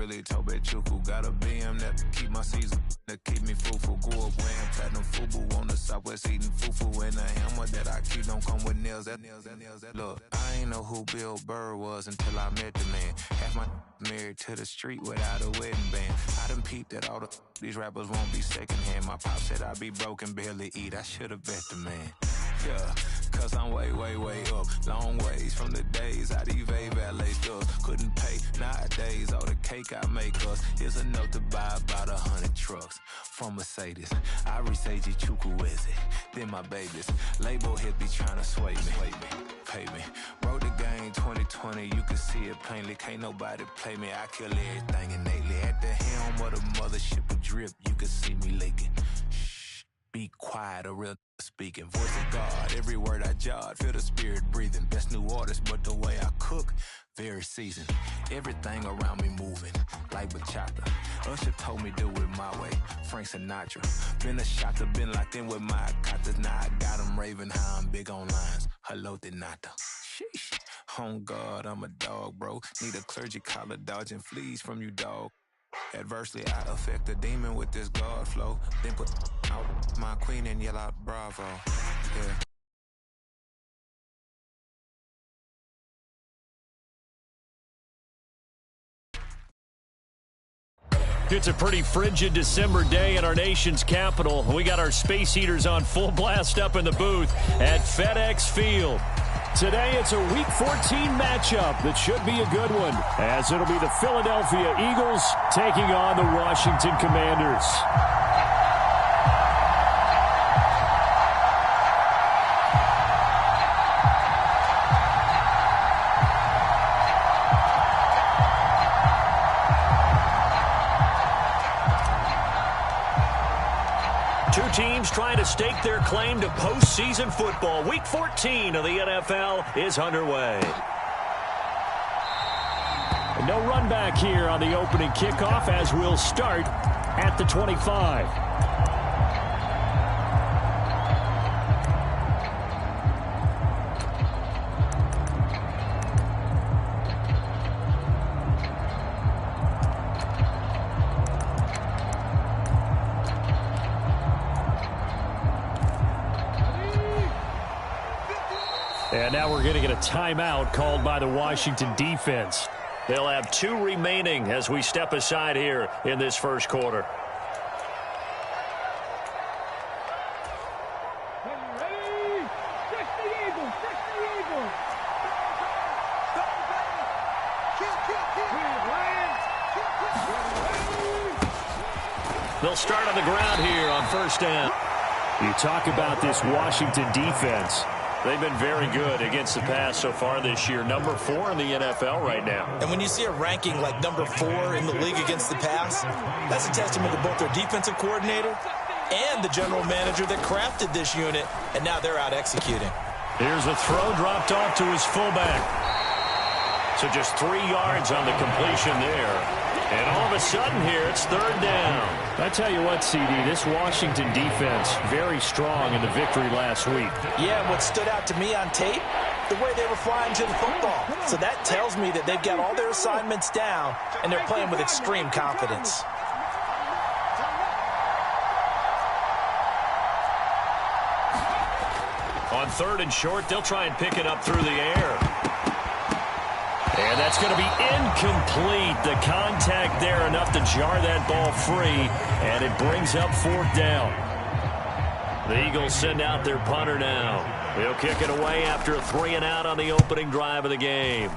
really Tobe Chuku. Got a BM that keep my season, that keep me fruitful. Grew up wearing platinum FUBU on the Southwest eating fufu. And the hammer that I keep don't come with nails. Look, I ain't know who Bill Burr was until I met the man. Half my married to the street without a wedding band. I done peeped that all these rappers won't be secondhand. My pop said I'd be broke and barely eat. I should've bet the man. Yeah, cause I'm way up. Long ways from the days I eBay valet stuff. Couldn't pay nowadays. All the cake I make us is enough to buy about 100 trucks. From Mercedes, I resage Chukwueze. Then my babies. Label hit be trying to sway me. Pay me. Wrote the game 2020, you can see it plainly. Can't nobody play me. I kill everything innately. At the helm of the mothership of drip, you can see me leaking. Shh, be quiet, a real speaking. Voice of God, every word I jot. Feel the spirit breathing. Best new artist, but the way I cook, very seasoned. Everything around me moving, like bachata. Usher told me do it my way. Frank Sinatra. Been a shotter, been locked in with my katas. Now I got them raving how I'm big on lines. Hello, Denata. Sheesh. On God, I'm a dog, bro. Need a clergy collar, dodging fleas from you, dog. Adversely, I affect a demon with this God flow. Then put out my queen and yell out bravo. Yeah. It's a pretty frigid December day in our nation's capital. We got our space heaters on full blast up in the booth at FedEx Field. Today, it's a Week 14 matchup that should be a good one, as it'll be the Philadelphia Eagles taking on the Washington Commanders. Two teams trying to stake their claim to postseason football. Week 14 of the NFL is underway. And no run back here on the opening kickoff, as we'll start at the 25. And now we're going to get a timeout called by the Washington defense. They'll have 2 remaining as we step aside here in this first quarter. They'll start on the ground here on first down. You talk about this Washington defense. They've been very good against the pass so far this year. Number 4 in the NFL right now. And when you see a ranking like number 4 in the league against the pass, that's a testament to both their defensive coordinator and the general manager that crafted this unit, and now they're out executing. Here's a throw dropped off to his fullback. So just 3 yards on the completion there. And all of a sudden here, it's third down. I tell you what, CD, this Washington defense, very strong in the victory last week. Yeah, and what stood out to me on tape, the way they were flying to the football. So that tells me that they've got all their assignments down, and they're playing with extreme confidence. On third and short, they'll try and pick it up through the air. And that's going to be incomplete. The contact there enough to jar that ball free, and it brings up fourth down. The Eagles send out their punter now. They'll kick it away after a 3-and-out on the opening drive of the game.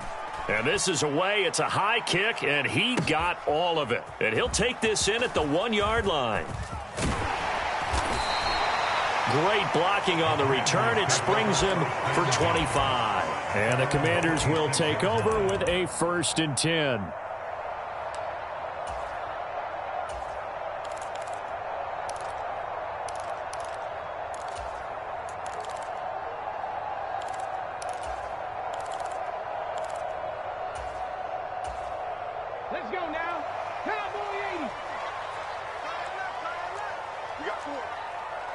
And this is away. It's a high kick, and he got all of it. And he'll take this in at the 1-yard line. Great blocking on the return. It springs him for 25. And the Commanders will take over with a 1st and 10. Let's go now. Cowboy 80. We got 4.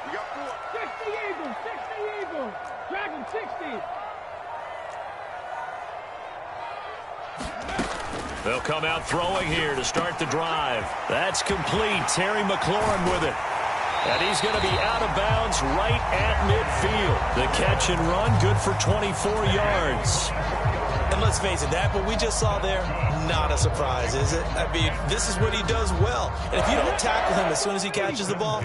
We got 4. 60 Eagles. 60 Eagles. Dragon 60. They'll come out throwing here to start the drive. That's complete. Terry McLaurin with it. And he's going to be out of bounds right at midfield. The catch and run, good for 24 yards. And let's face it, that what we just saw there, not a surprise, is it? I mean, this is what he does well. And if you don't tackle him as soon as he catches the ball,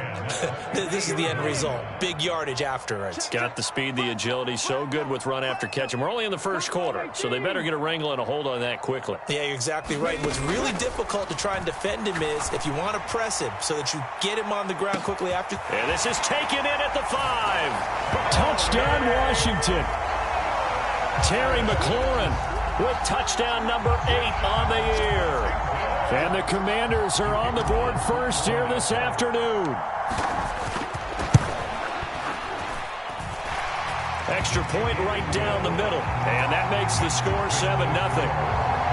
this is the end result. Big yardage after it. Got the speed, the agility, so good with run after catch. And we're only in the first quarter, so they better get a wrangle and a hold on that quickly. Yeah, you're exactly right. What's really difficult to try and defend him is if you want to press him so that you get him on the ground quickly after. And this is taken in at the 5. Touchdown, Washington. Terry McLaurin with touchdown number 8 on the year. And the Commanders are on the board first here this afternoon. Extra point right down the middle. And that makes the score 7-0.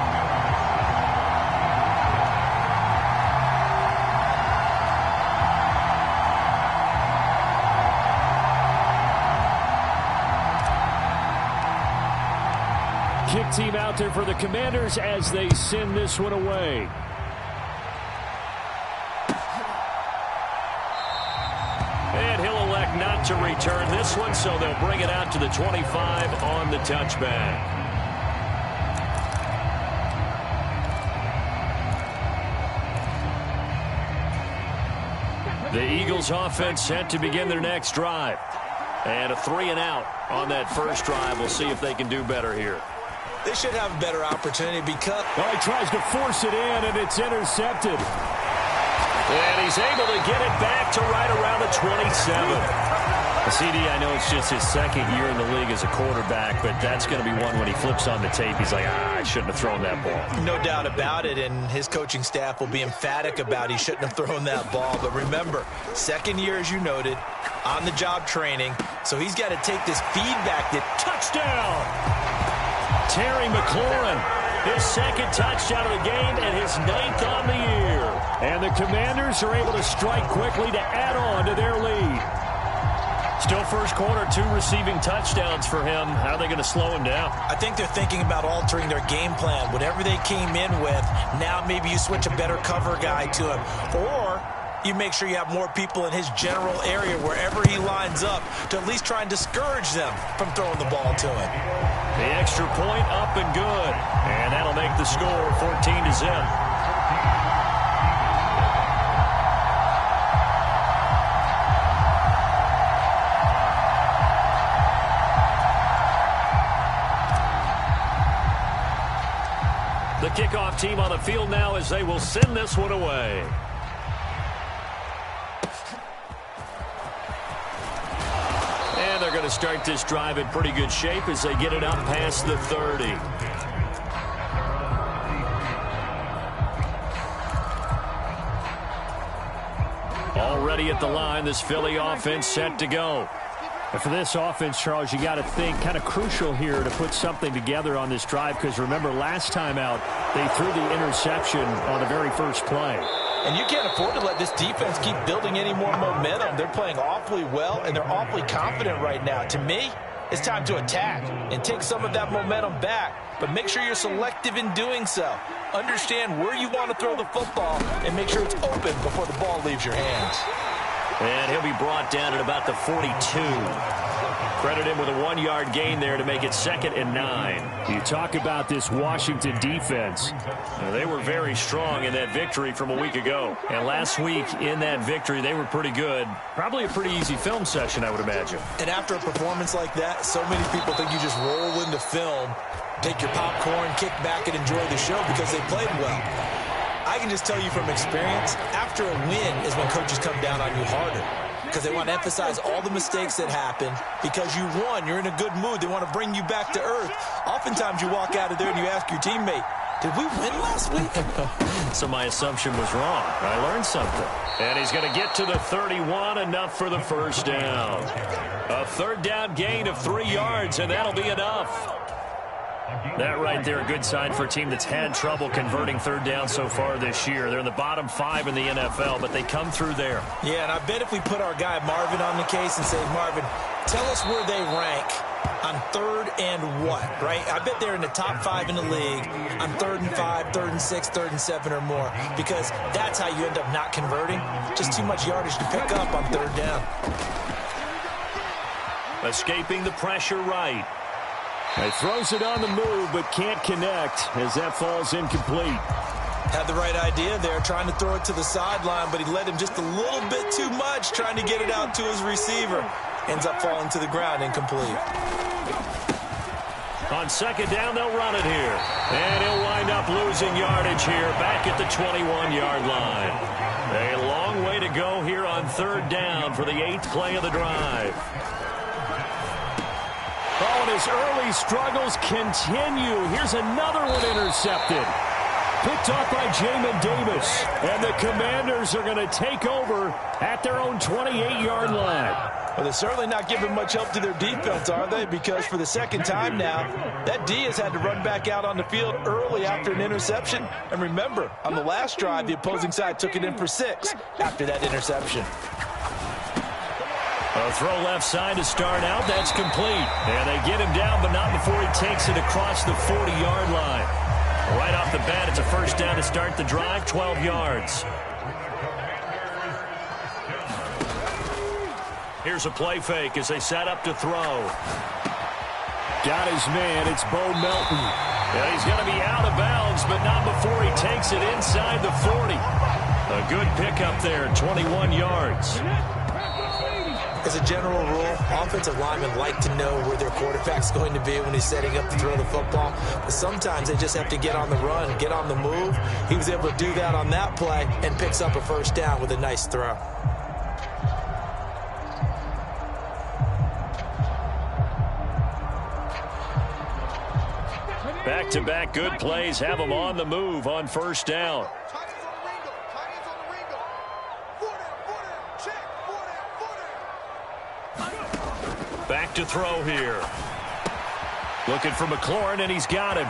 Kick team out there for the Commanders as they send this one away. And he'll elect not to return this one, so they'll bring it out to the 25 on the touchback. The Eagles offense set to begin their next drive. And a 3-and-out on that first drive. We'll see if they can do better here. They should have a better opportunity because... Oh, he tries to force it in, and it's intercepted. And he's able to get it back to right around the 27. CD, I know it's just his second year in the league as a quarterback, but that's going to be one when he flips on the tape. He's like, I shouldn't have thrown that ball. No doubt about it, and his coaching staff will be emphatic about he shouldn't have thrown that ball. But remember, second year, as you noted, on-the-job training, so he's got to take this feedback. Touchdown! Terry McLaurin, his second touchdown of the game and his 9th on the year. And the Commanders are able to strike quickly to add on to their lead. Still first quarter, 2 receiving touchdowns for him. How are they going to slow him down? I think they're thinking about altering their game plan. Whatever they came in with, now maybe you switch a better cover guy to him. Or you make sure you have more people in his general area wherever he lines up to at least try and discourage them from throwing the ball to him. The extra point up and good. And that'll make the score 14-0. The kickoff team on the field now as they will send this one away. And they're going to start this drive in pretty good shape as they get it up past the 30. Already at the line, this Philly offense set to go. And for this offense, Charles, you got to think kind of crucial here to put something together on this drive because remember last time out they threw the interception on the very first play. And you can't afford to let this defense keep building any more momentum. They're playing awfully well, and they're awfully confident right now. To me, it's time to attack and take some of that momentum back. But make sure you're selective in doing so. Understand where you want to throw the football and make sure it's open before the ball leaves your hands. And he'll be brought down at about the 42. Credit him with a 1-yard gain there to make it 2nd and 9. You talk about this Washington defense. They were very strong in that victory from a week ago. And last week in that victory, they were pretty good. Probably a pretty easy film session, I would imagine. And after a performance like that, so many people think you just roll into film, take your popcorn, kick back, and enjoy the show because they played well. I can just tell you from experience, after a win is when coaches come down on you harder because they want to emphasize all the mistakes that happened. Because you won, you're in a good mood. They want to bring you back to earth. Oftentimes you walk out of there and you ask your teammate, did we win last week? So my assumption was wrong. I learned something. And he's going to get to the 31, enough for the first down. A 3rd down gain of 3 yards, and that'll be enough. That right there, a good sign for a team that's had trouble converting 3rd down so far this year. They're in the bottom 5 in the NFL, but they come through there. Yeah, and I bet if we put our guy Marvin on the case and say, Marvin, tell us where they rank On 3rd and what, right? I bet they're in the top 5 in the league on 3rd and 5, 3rd and 6, 3rd and 7 or more, because that's how you end up not converting. Just too much yardage to pick up on 3rd down. Escaping the pressure right. He throws it on the move, but can't connect as that falls incomplete. Had the right idea there, trying to throw it to the sideline, but he led him just a little bit too much, trying to get it out to his receiver. Ends up falling to the ground, incomplete. On 2nd down, they'll run it here. And he'll wind up losing yardage here, back at the 21-yard line. A long way to go here on 3rd down for the 8th play of the drive. Oh, and his early struggles continue. Here's another one intercepted. Picked off by Jamin Davis. And the Commanders are going to take over at their own 28-yard line. Well, they're certainly not giving much help to their defense, are they? Because for the 2nd time now, that D has had to run back out on the field early after an interception. And remember, on the last drive, the opposing side took it in for 6 after that interception. A throw left side to start out. That's complete. And they get him down, but not before he takes it across the 40-yard line. Right off the bat, it's a 1st down to start the drive, 12 yards. Here's a play fake as they set up to throw. Got his man. It's Bo Melton. And he's going to be out of bounds, but not before he takes it inside the 40. A good pickup there, 21 yards. As a general rule, offensive linemen like to know where their quarterback's going to be when he's setting up to throw the football. But sometimes they just have to get on the run, get on the move. He was able to do that on that play and picks up a 1st down with a nice throw. Back-to-back good plays have them on the move on 1st down. Back to throw here. Looking for McLaurin, and he's got him.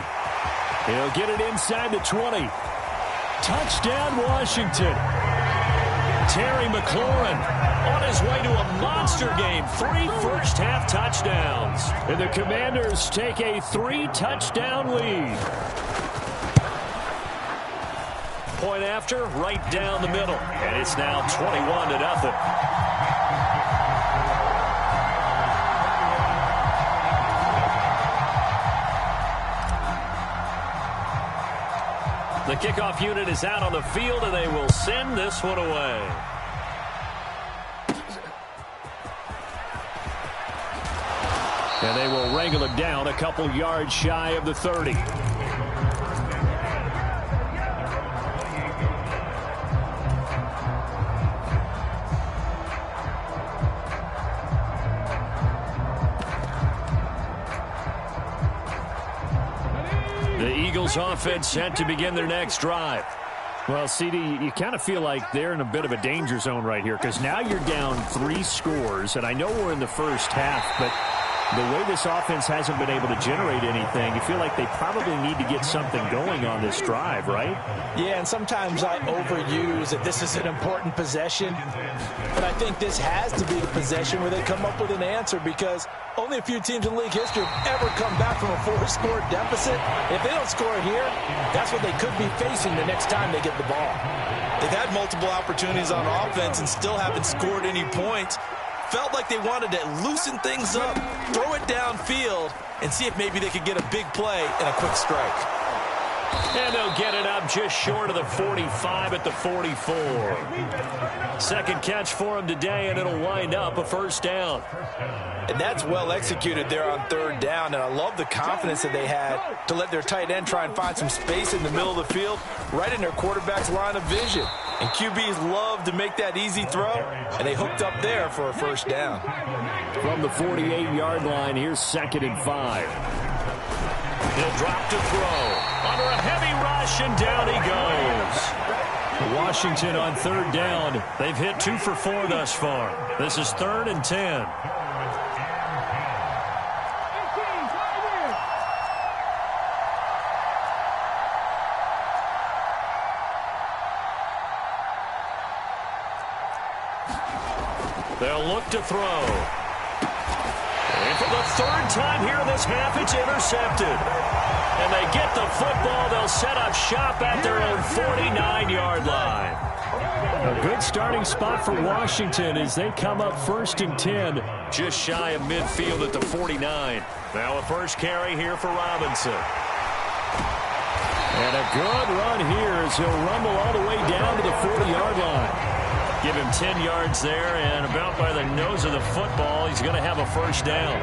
He'll get it inside the 20. Touchdown, Washington. Terry McLaurin on his way to a monster game. 3 first-half touchdowns. And the Commanders take a 3-touchdown lead. Point after, right down the middle. And it's now 21-0. The kickoff unit is out on the field, and they will send this one away. And they will wrangle it down a couple yards shy of the 30. Offense set to begin their next drive. Well, CD, you kind of feel like they're in a bit of a danger zone right here because now you're down 3 scores, and I know we're in the first half, but the way this offense hasn't been able to generate anything, you feel like they probably need to get something going on this drive, right? Yeah, and sometimes I overuse that this is an important possession, but I think this has to be the possession where they come up with an answer because only a few teams in league history have ever come back from a 4-score deficit. If they don't score here, that's what they could be facing the next time they get the ball. They've had multiple opportunities on offense and still haven't scored any points. Felt like they wanted to loosen things up, throw it downfield, and see if maybe they could get a big play and a quick strike. And they'll get it up just short of the 45 at the 44. Second catch for him today, and it'll wind up a 1st down. And that's well executed there on 3rd down, and I love the confidence that they had to let their tight end try and find some space in the middle of the field, right in their quarterback's line of vision. And QBs love to make that easy throw, and they hooked up there for a 1st down. From the 48-yard line, here's 2nd and 5. He'll drop to throw. Under a heavy rush, and down he goes. Washington on 3rd down. They've hit 2 for 4 thus far. This is 3rd and 10. They'll look to throw. And for the third time here in this half, it's intercepted. And they get the football. They'll set up shop at their own 49-yard line. A good starting spot for Washington as they come up 1st and 10. Just shy of midfield at the 49. Now a first carry here for Robinson. And a good run here as he'll rumble all the way down to the 40-yard line. Give him 10 yards there, and about by the nose of the football, he's going to have a first down.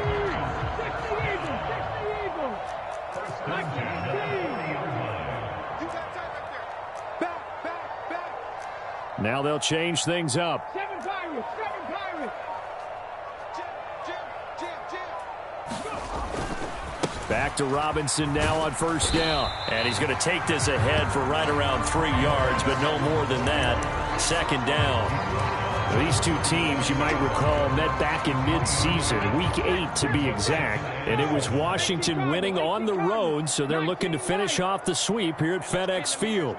Now they'll change things up. 7 Pirates, 7 Pirates. Back to Robinson now on first down. And he's going to take this ahead for right around 3 yards, but no more than that. Second down. These two teams, you might recall, met back in mid-season, week 8 to be exact. And it was Washington winning on the road, so they're looking to finish off the sweep here at FedEx Field.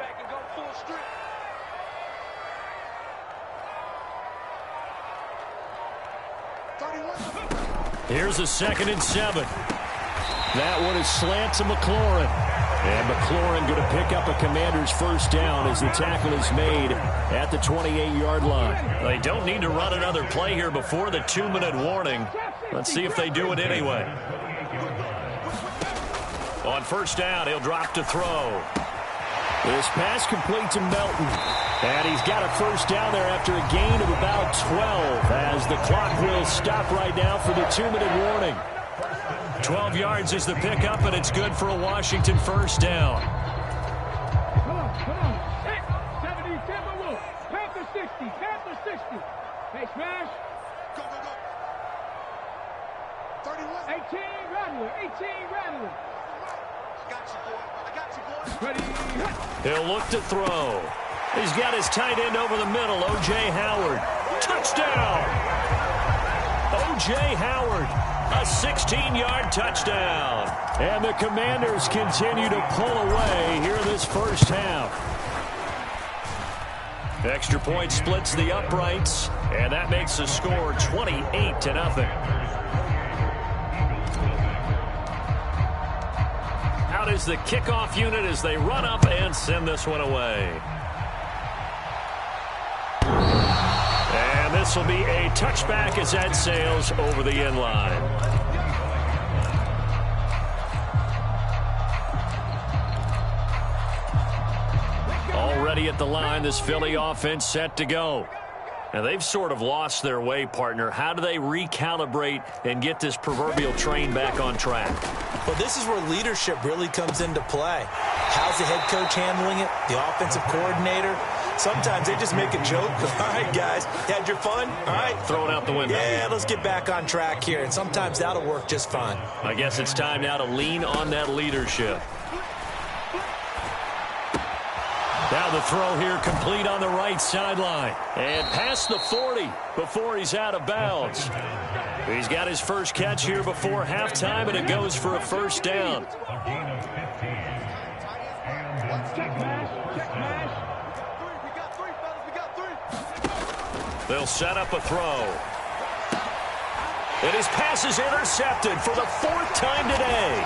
Here's a 2nd and 7. That one is slant to McLaurin. And McLaurin going to pick up a Commander's first down as the tackle is made at the 28-yard line. They don't need to run another play here before the 2-minute warning. Let's see if they do it anyway. On first down, he'll drop to throw. This pass complete to Melton. And he's got a first down there after a gain of about 12 as the clock will stop right now for the 2-minute warning. 12 yards is the pickup, and it's good for a Washington first down. Come on. 70, Timberwolves. Panther 60, Panther 60. Hey, smash. Go. 31. 18, Rattler. I got you, boy. Ready. He'll look to throw. He's got his tight end over the middle, O.J. Howard. Touchdown! O.J. Howard, a 16-yard touchdown. And the Commanders continue to pull away here in this first half. Extra point splits the uprights, and that makes the score 28-0. Out is the kickoff unit as they run up and send this one away. And this will be a touchback as that sails over the end line. Already at the line, this Philly offense set to go. Now, they've sort of lost their way, partner. How do they recalibrate and get this proverbial train back on track? Well, this is where leadership really comes into play. How's the head coach handling it? The offensive coordinator? Sometimes they just make a joke. All right, guys, had your fun? All right. Throw it out the window. Yeah, let's get back on track here. And sometimes that'll work just fine. I guess it's time now to lean on that leadership. Now the throw here complete on the right sideline. And past the 40 before he's out of bounds. He's got his first catch here before halftime, and it goes for a first down. They'll set up a throw. And his pass is intercepted for the 4th time today.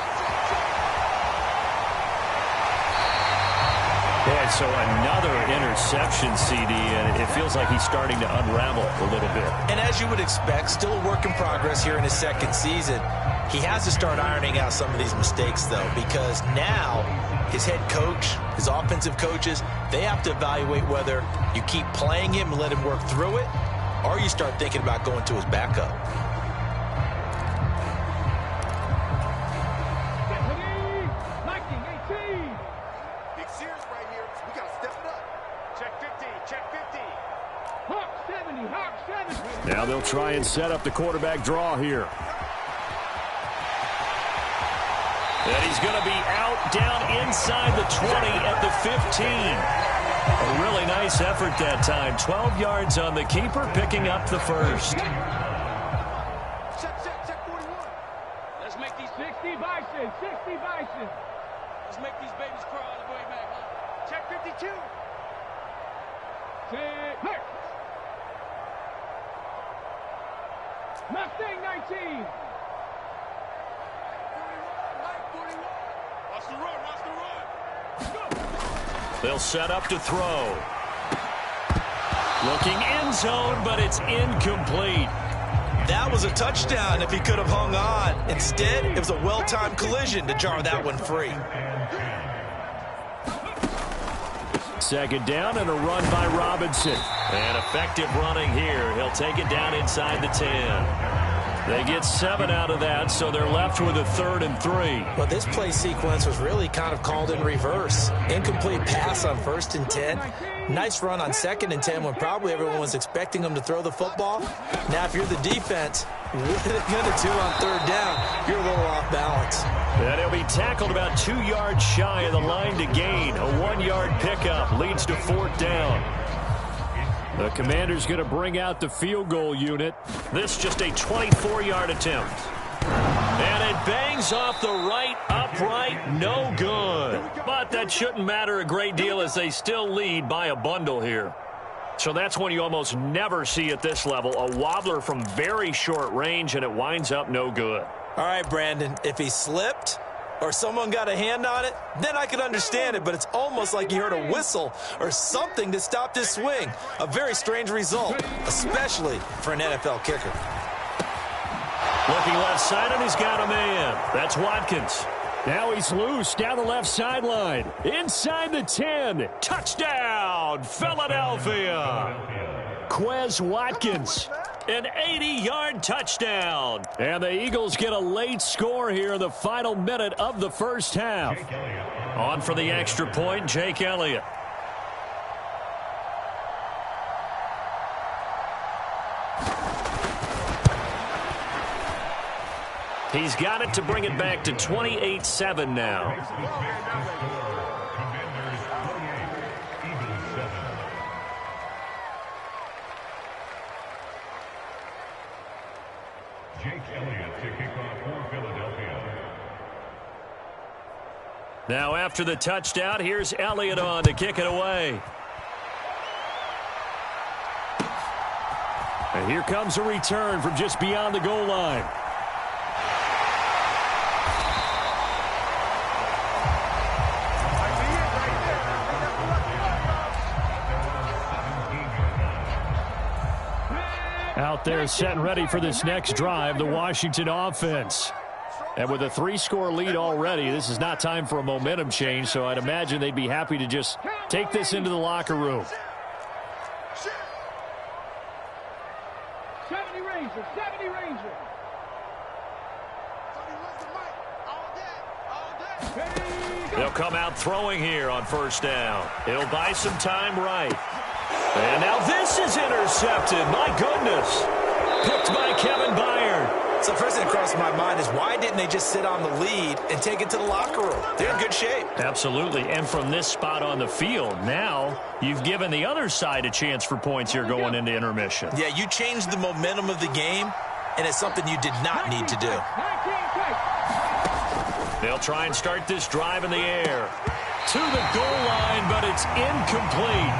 And so another interception, CD, and it feels like he's starting to unravel a little bit. And as you would expect, still a work in progress here in his second season. He has to start ironing out some of these mistakes, though, because now his head coach, his offensive coaches, they have to evaluate whether you keep playing him and let him work through it, or you start thinking about going to his backup. Now they'll try and set up the quarterback draw here. And he's going to be out down inside the 20 at the 15. A really nice effort that time. 12 yards on the keeper, picking up the first. Check 41. Let's make these 60 Bison. 60 Bison. Let's make these babies cry all the way back. Check 52. Hey. Mustang 19. They'll set up to throw. Looking end zone, but it's incomplete. That was a touchdown if he could have hung on. Instead, it was a well-timed collision to jar that one free. Second down and a run by Robinson. And effective running here. He'll take it down inside the 10. They get 7 out of that, so they're left with a 3rd and 3. Well, this play sequence was really kind of called in reverse. Incomplete pass on 1st and 10. Nice run on 2nd and 10 when probably everyone was expecting them to throw the football. Now, if you're the defense, what are they going to do on 3rd down? You're a little off balance. And he'll be tackled about 2 yards shy of the line to gain. A 1-yard pickup leads to 4th down. The Commander's going to bring out the field goal unit. This just a 24-yard attempt. And it bangs off the right upright, no good. But that shouldn't matter a great deal as they still lead by a bundle here. So that's one you almost never see at this level. A wobbler from very short range, and it winds up no good. All right, Brandon, if he slipped or someone got a hand on it, then I could understand it, but it's almost like you heard a whistle or something to stop this swing. A very strange result, especially for an NFL kicker. Looking left side, and he's got a man. That's Watkins. Now he's loose down the left sideline. Inside the 10. Touchdown, Philadelphia. Quez Watkins. An 80-yard touchdown. And the Eagles get a late score here in the final minute of the first half. On for the extra point, Jake Elliott. He's got it to bring it back to 28-7 now. Now after the touchdown, here's Elliott on to kick it away. And here comes a return from just beyond the goal line. Out there set and ready for this next drive, the Washington offense. And with a 3-score lead already, this is not time for a momentum change, so I'd imagine they'd be happy to just take this into the locker room. 70 Ranger, 70 Ranger. They'll come out throwing here on first down. He'll buy some time right. And now this is intercepted. My goodness. Picked by Kevin Byard. So first thing that crossed my mind is why didn't they just sit on the lead and take it to the locker room? They're in good shape. Absolutely. And from this spot on the field, now you've given the other side a chance for points here going into intermission. Yeah, you changed the momentum of the game, and it's something you did not need to do. They'll try and start this drive in the air. To the goal line, but it's incomplete.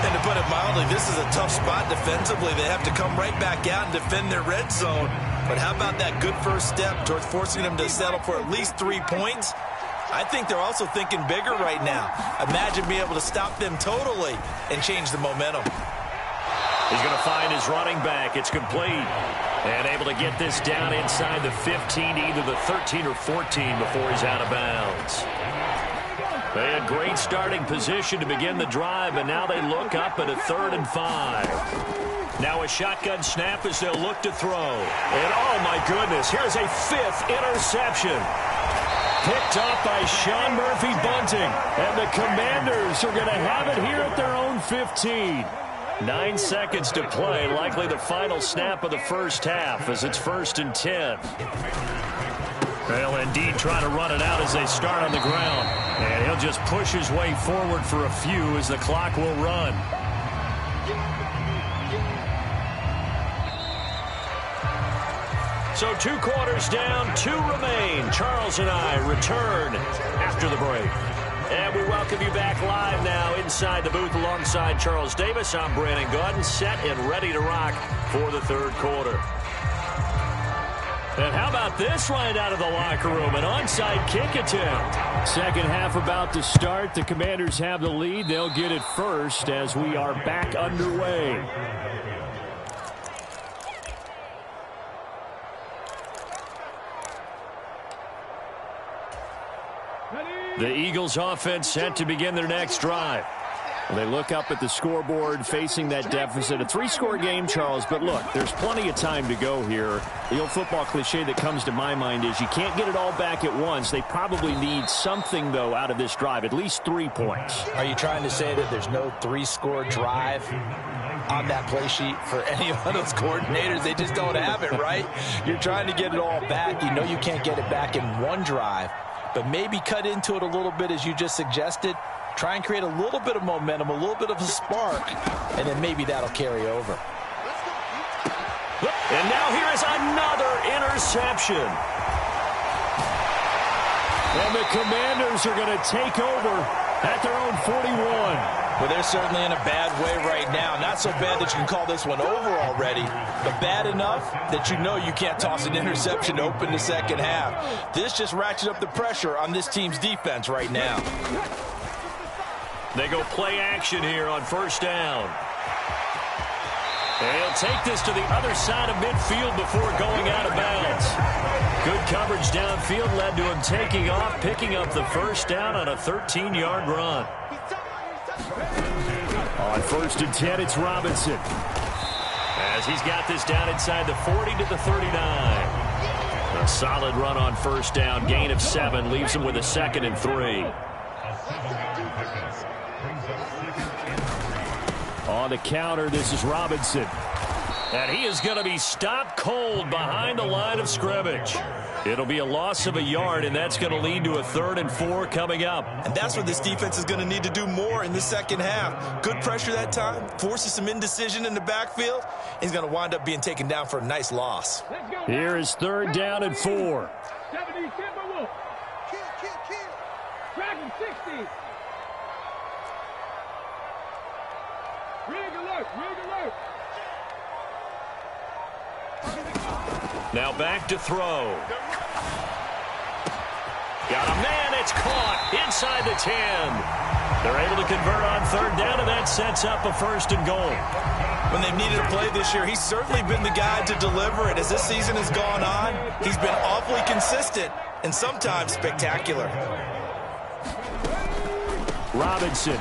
And to put it mildly, this is a tough spot defensively. They have to come right back out and defend their red zone. But how about that good first step towards forcing them to settle for at least 3 points? I think they're also thinking bigger right now. Imagine being able to stop them totally and change the momentum. He's going to find his running back. It's complete. And able to get this down inside the 15, either the 13 or 14 before he's out of bounds. They had great starting position to begin the drive, and now they look up at a 3rd and 5. Now a shotgun snap as they'll look to throw. And oh my goodness, here's a 5th interception. Picked off by Sean Murphy Bunting. And the Commanders are going to have it here at their own 15. 9 seconds to play, likely the final snap of the first half as it's 1st and 10. They'll indeed try to run it out as they start on the ground. And he'll just push his way forward for a few as the clock will run. So 2 quarters down, 2 remain. Charles and I return after the break. And we welcome you back live now inside the booth alongside Charles Davis. I'm Brandon Gaudin, set and ready to rock for the 3rd quarter. And how about this right out of the locker room? An onside kick attempt. Second half about to start. The Commanders have the lead. They'll get it first as we are back underway. The Eagles offense set to begin their next drive. They look up at the scoreboard facing that deficit. A 3-score game, Charles, but look, there's plenty of time to go here. The old football cliche that comes to my mind is you can't get it all back at once. They probably need something, though, out of this drive, at least 3 points. Are you trying to say that there's no 3-score drive on that play sheet for any of those coordinators? They just don't have it, right? You're trying to get it all back. You know you can't get it back in one drive, but maybe cut into it a little bit as you just suggested. Try and create a little bit of momentum, a little bit of a spark, and then maybe that'll carry over. And now here is another interception. And the Commanders are going to take over at their own 41. Well, they're certainly in a bad way right now. Not so bad that you can call this one over already, but bad enough that you know you can't toss an interception to open the second half. This just ratchets up the pressure on this team's defense right now. They go play action here on first down. And he'll take this to the other side of midfield before going out of bounds. Good coverage downfield led to him taking off, picking up the first down on a 13-yard run. On first and 10, it's Robinson. As he's got this down inside the 40 to the 39. A solid run on first down, gain of 7, leaves him with a 2nd and 3. On the counter, this is Robinson. And he is going to be stopped cold behind the line of scrimmage. It'll be a loss of a yard, and that's going to lead to a 3rd and 4 coming up. And that's what this defense is going to need to do more in the second half. Good pressure that time, forces some indecision in the backfield. He's going to wind up being taken down for a nice loss. Here is 3rd down and 4. 70, Timberwolf. Kill. Dragon 60. Rig alert. Now back to throw. Got a man, it's caught inside the 10. They're able to convert on 3rd down, and that sets up a 1st and goal. When they've needed a play this year, he's certainly been the guy to deliver it. As this season has gone on, he's been awfully consistent and sometimes spectacular. Robinson.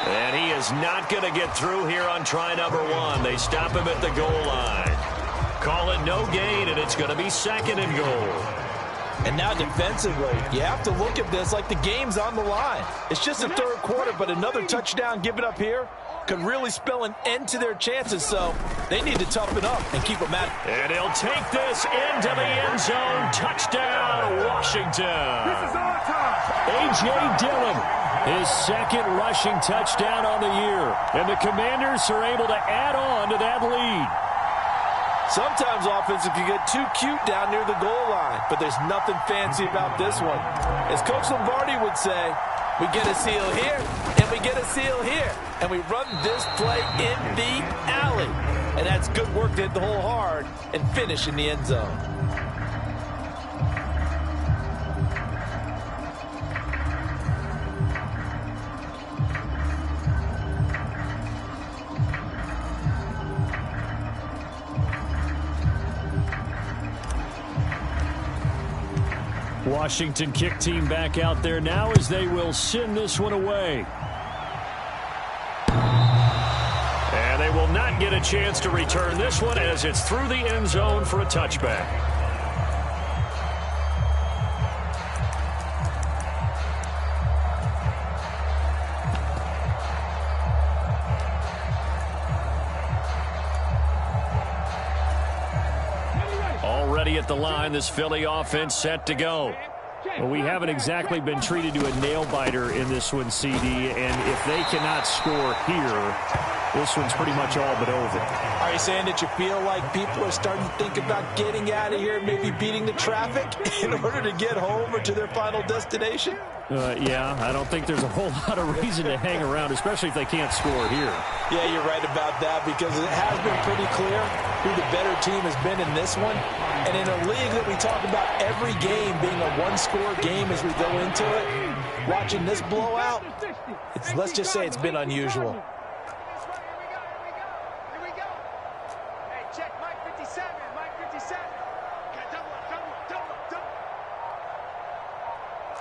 And he is not going to get through here on try number 1. They stop him at the goal line. Call it no gain, and it's going to be 2nd and goal. And now defensively, you have to look at this like the game's on the line. It's just the 3rd quarter, but another touchdown given up here could really spell an end to their chances, so they need to toughen up and keep them at it. And he'll take this into the end zone. Touchdown, Washington. This is our time. A.J. Dillon, his 2nd rushing touchdown on the year. And the Commanders are able to add on to that lead. Sometimes offensive can get too cute down near the goal line, but there's nothing fancy about this one. As Coach Lombardi would say, we get a seal here, and we get a seal here, and we run this play in the alley. And that's good work to hit the hole hard and finish in the end zone. Washington kick team back out there now as they will send this one away. And they will not get a chance to return this one as it's through the end zone for a touchback. Already at the line, this Philly offense set to go. Well, we haven't exactly been treated to a nail-biter in this one, CD, and if they cannot score here, this one's pretty much all but over. Are you saying that you feel like people are starting to think about getting out of here and maybe beating the traffic in order to get home or to their final destination? Yeah, I don't think there's a whole lot of reason to hang around, especially if they can't score here. Yeah, you're right about that because it has been pretty clear who the better team has been in this one. And in a league that we talk about every game being a one-score game as we go into it, watching this blowout, let's just say it's been unusual. Here we go. Hey, check Mike 57. Mike 57. Okay, double up.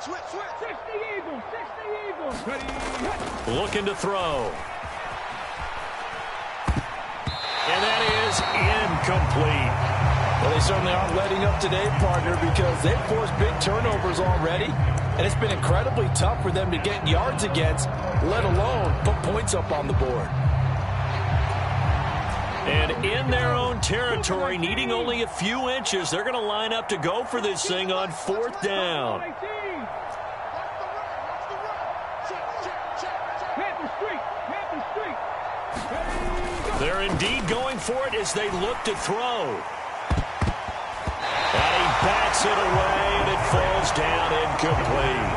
Switch. 60 Eagles. Ready. Looking to throw. And that is incomplete. Well, they certainly aren't letting up today, partner, because they've forced big turnovers already. And it's been incredibly tough for them to get yards against, let alone put points up on the board. And in their own territory, needing only a few inches, they're going to line up to go for this thing on 4th down. They're indeed going for it as they look to throw. And he bats it away, and it falls down incomplete.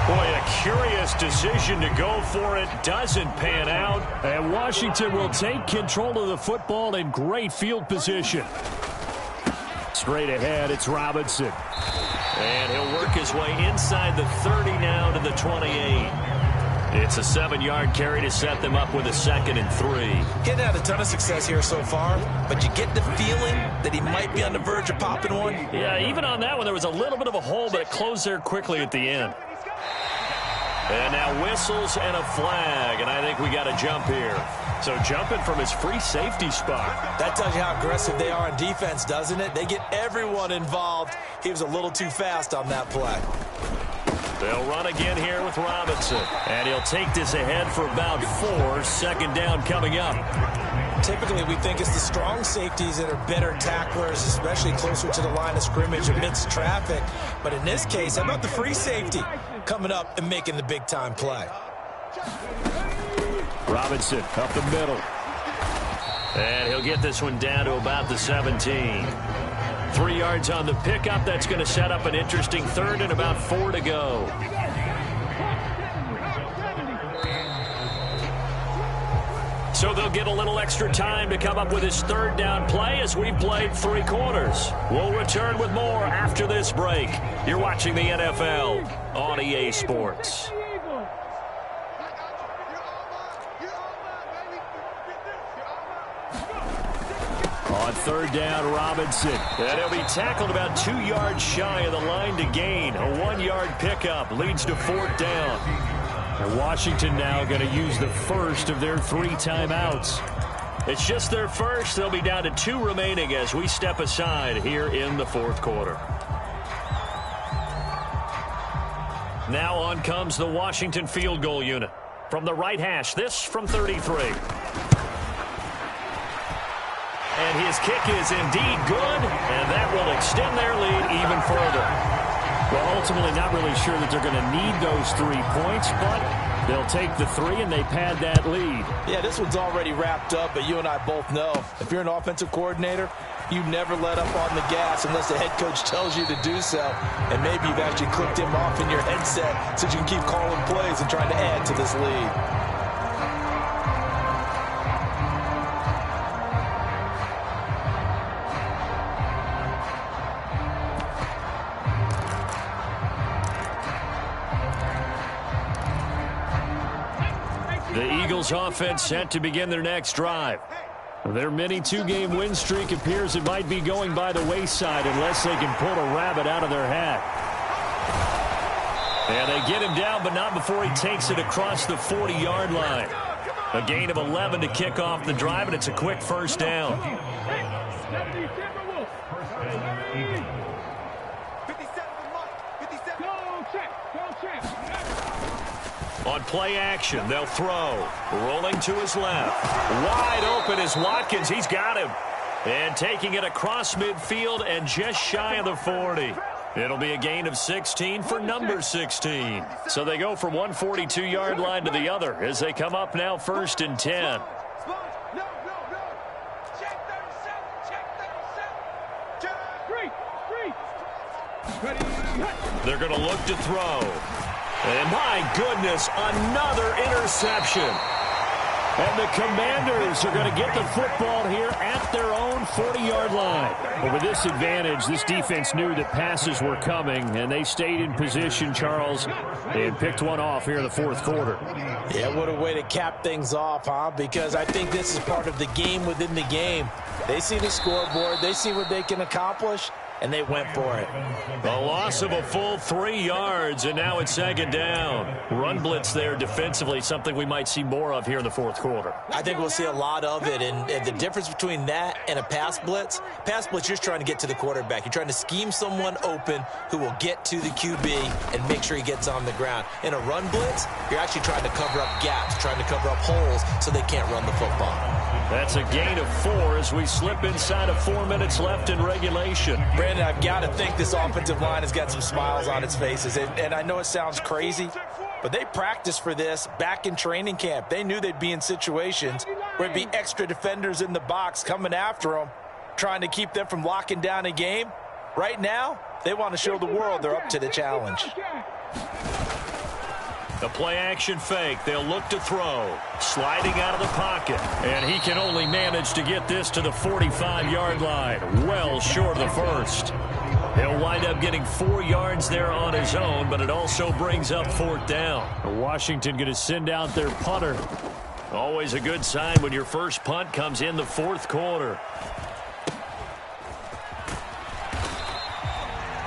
Boy, a curious decision to go for it. Doesn't pan out. And Washington will take control of the football in great field position. Straight ahead, it's Robinson. And he'll work his way inside the 30 now to the 28. It's a 7-yard carry to set them up with a 2nd and 3. Getting had a ton of success here so far, but you get the feeling that he might be on the verge of popping one. Yeah, even on that one, there was a little bit of a hole, but it closed there quickly at the end. And now whistles and a flag, and I think we got a jump here. So jumping from his free safety spot. That tells you how aggressive they are on defense, doesn't it? They get everyone involved. He was a little too fast on that play. They'll run again here with Robinson. And he'll take this ahead for about 4. 2nd down coming up. Typically, we think it's the strong safeties that are better tacklers, especially closer to the line of scrimmage amidst traffic. But in this case, how about the free safety coming up and making the big-time play? Robinson up the middle. And he'll get this one down to about the 17. 3 yards on the pickup. That's going to set up an interesting 3rd and about 4 to go. So they'll get a little extra time to come up with his 3rd down play as we played 3 quarters. We'll return with more after this break. You're watching the NFL on EA Sports. On 3rd down, Robinson. And he'll be tackled about 2 yards shy of the line to gain. A 1-yard pickup leads to 4th down. And Washington now going to use the first of their 3 timeouts. It's just their first. They'll be down to 2 remaining as we step aside here in the 4th quarter. Now on comes the Washington field goal unit. From the right hash, this from 33. And his kick is indeed good, and that will extend their lead even further. Well, ultimately not really sure that they're going to need those 3 points, but they'll take the 3 and they pad that lead. Yeah, this one's already wrapped up, but you and I both know if you're an offensive coordinator, you never let up on the gas unless the head coach tells you to do so. And maybe you've actually clicked him off in your headset so you can keep calling plays and trying to add to this lead. The Eagles offense set to begin their next drive. Their mini 2-game win streak appears it might be going by the wayside unless they can pull a rabbit out of their hat. And they get him down, but not before he takes it across the 40-yard line. A gain of 11 to kick off the drive, and it's a quick 1st down. On play action, they'll throw. Rolling to his left. Wide open is Watkins. He's got him. And taking it across midfield and just shy of the 40. It'll be a gain of 16 for number 16. So they go from one 42-yard line to the other as they come up now 1st and 10. They're going to look to throw. And my goodness, another interception. And the Commanders are going to get the football here at their own 40-yard line. But with this advantage, this defense knew that passes were coming, and they stayed in position, Charles, and picked one off here in the fourth quarter. Yeah, what a way to cap things off, huh? Because I think this is part of the game within the game. They see the scoreboard, they see what they can accomplish, and they went for it. A loss of a full 3 yards, and now it's second down. Run blitz there defensively, something we might see more of here in the fourth quarter. I think we'll see a lot of it, and the difference between that and a pass blitz, you're just trying to get to the quarterback. You're trying to scheme someone open who will get to the QB and make sure he gets on the ground. In a run blitz, you're actually trying to cover up gaps, trying to cover up holes so they can't run the football. That's a gain of 4 as we slip inside of 4 minutes left in regulation. Brandon, I've got to think this offensive line has got some smiles on its faces. And I know it sounds crazy, but they practiced for this back in training camp. They knew they'd be in situations where there'd be extra defenders in the box coming after them, trying to keep them from locking down a game. Right now, they want to show the world they're up to the challenge. The play-action fake. They'll look to throw. Sliding out of the pocket. And he can only manage to get this to the 45-yard line. Well short of the first. He'll wind up getting 4 yards there on his own, but it also brings up fourth down. Washington going to send out their punter. Always a good sign when your first punt comes in the fourth quarter.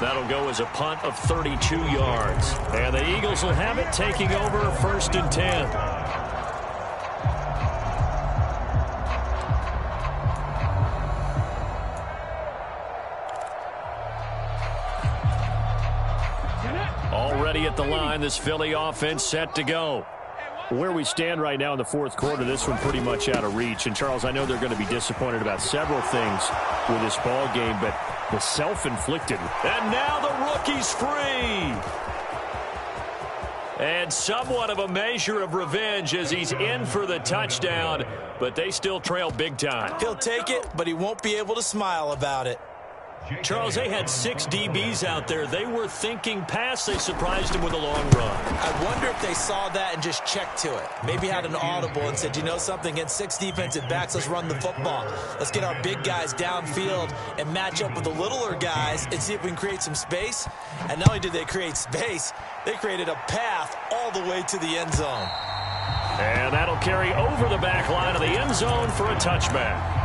That'll go as a punt of 32 yards. And the Eagles will have it, taking over 1st and 10. Already at the line, this Philly offense set to go. Where we stand right now in the fourth quarter, this one pretty much out of reach. And, Charles, I know they're going to be disappointed about several things with this ball game, but the self-inflicted. And now the rookie's free. And somewhat of a measure of revenge as he's in for the touchdown, but they still trail big time. He'll take it, but he won't be able to smile about it. Charles, they had 6 DBs out there. They were thinking pass. They surprised him with a long run. I wonder if they saw that and just checked to it. Maybe had an audible and said, you know something, against 6 defensive backs, let's run the football. Let's get our big guys downfield and match up with the littler guys and see if we can create some space. And not only did they create space, they created a path all the way to the end zone. And that'll carry over the back line of the end zone for a touchback.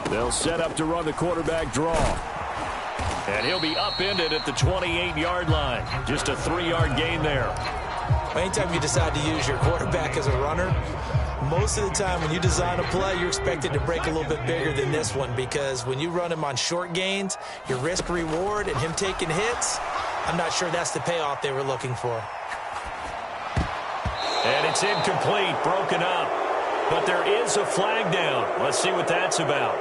They'll set up to run the quarterback draw. And he'll be upended at the 28-yard line. Just a 3-yard gain there. Anytime you decide to use your quarterback as a runner, most of the time when you design a play, you're expected to break a little bit bigger than this one, because when you run him on short gains, your risk-reward and him taking hits, I'm not sure that's the payoff they were looking for. And it's incomplete, broken up. But there is a flag down. Let's see what that's about.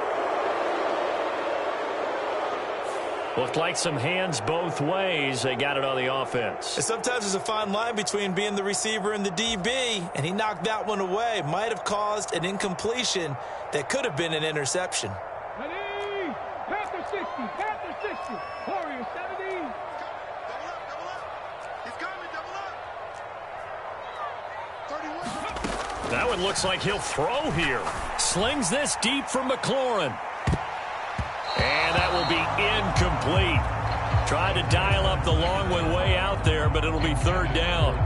Looked like some hands both ways. They got it on the offense. And sometimes there's a fine line between being the receiver and the DB, and he knocked that one away. Might have caused an incompletion that could have been an interception. Ready? Panther 60, Panther 60, Warrior 70. Double up. He's coming, double up. 31. That one looks like he'll throw here. Slings this deep for McLaurin. And that will be incomplete. Tried to dial up the long one way out there, but it'll be third down.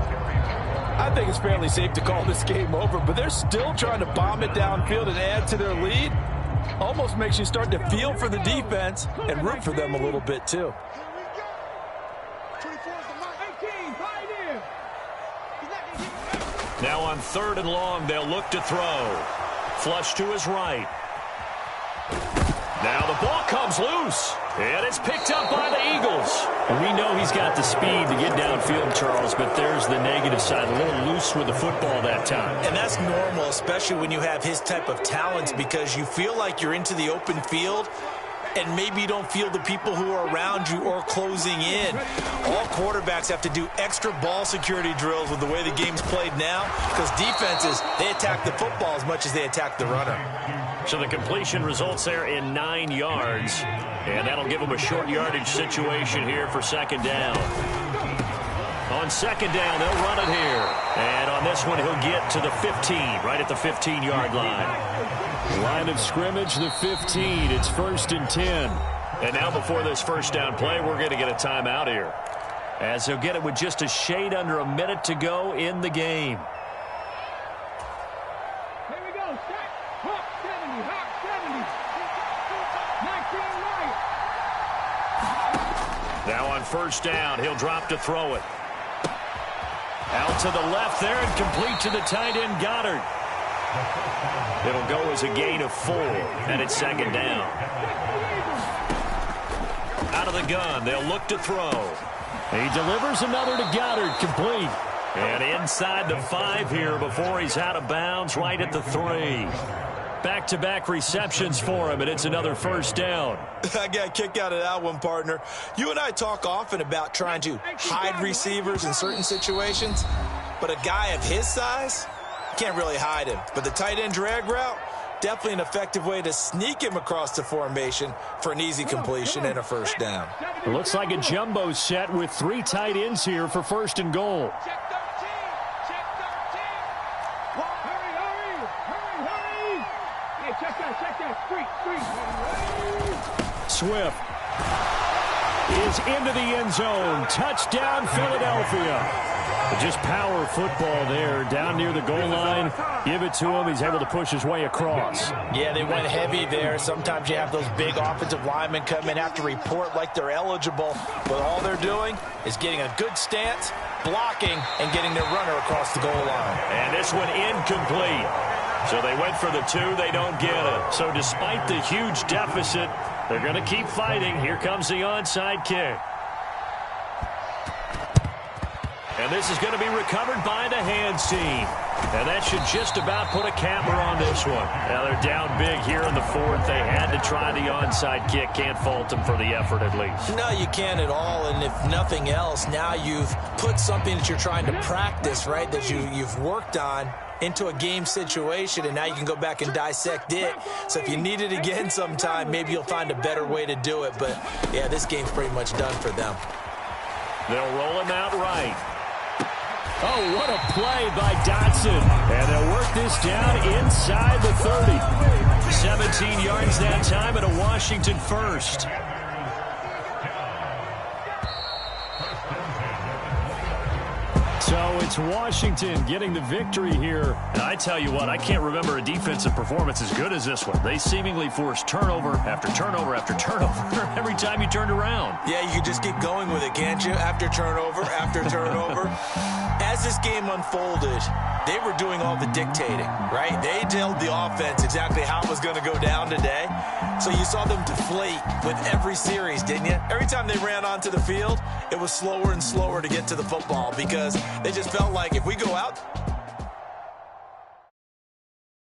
I think it's fairly safe to call this game over, but they're still trying to bomb it downfield and add to their lead. Almost makes you start to feel for the defense and root for them a little bit too. Now on 3rd and long, they'll look to throw. Flush to his right. Now the ball comes loose, and it's picked up by the Eagles. And we know he's got the speed to get downfield, Charles, but there's the negative side, a little loose with the football that time. And that's normal, especially when you have his type of talents, because you feel like you're into the open field, and maybe you don't feel the people who are around you or closing in. All quarterbacks have to do extra ball security drills with the way the game's played now, because defenses, they attack the football as much as they attack the runner. So the completion results there in 9 yards, and that'll give them a short yardage situation here for second down. On second down, they'll run it here. And on this one, he'll get to the 15, right at the 15-yard line. Line of scrimmage, the 15. It's 1st and 10. And now before this first down play, we're going to get a timeout here, as he'll get it with just a shade under a minute to go in the game. Here we go. Set. Hawk 70. Hawk 70. 19 right. Now on first down, he'll drop to throw it. Out to the left there and complete to the tight end, Goddard. It'll go as a gain of 4, and it's second down. Out of the gun, they'll look to throw. He delivers another to Goddard, complete. And inside the 5 here before he's out of bounds, right at the 3. Back-to-back receptions for him, and it's another first down. I got a kick out of that one, partner. You and I talk often about trying to hide receivers in certain situations, but a guy of his size, you can't really hide him. But the tight end drag route, definitely an effective way to sneak him across the formation for an easy completion and a first down. It looks like a jumbo set with 3 tight ends here for 1st and goal. Check 13. Check 13. Hurry. Hey, check that. Street. Swift is into the end zone. Touchdown, Philadelphia. Just power football there down near the goal line. Give it to him. He's able to push his way across. Yeah, they went heavy there. Sometimes you have those big offensive linemen come in, have to report like they're eligible, but all they're doing is getting a good stance, blocking, and getting their runner across the goal line. And this one incomplete. So they went for the 2. They don't get it. So despite the huge deficit, they're going to keep fighting. Here comes the onside kick. And this is going to be recovered by the hands team. And that should just about put a capper on this one. Now they're down big here in the 4th. They had to try the onside kick. Can't fault them for the effort at least. No, you can't at all. And if nothing else, now you've put something that you're trying to practice, right, that you've worked on into a game situation, and now you can go back and dissect it. So if you need it again sometime, maybe you'll find a better way to do it. But, yeah, this game's pretty much done for them. They'll roll him out right. Oh, what a play by Dotson. And they'll work this down inside the 30. 17 yards that time and a Washington first. So it's Washington getting the victory here. And I tell you what, I can't remember a defensive performance as good as this one. They seemingly forced turnover after turnover after turnover every time you turned around. Yeah, you can just keep going with it, can't you? After turnover, after turnover. As this game unfolded, they were doing all the dictating, right? They told the offense exactly how it was going to go down today. So you saw them deflate with every series, didn't you? Every time they ran onto the field, it was slower and slower to get to the football because they just felt like if we go out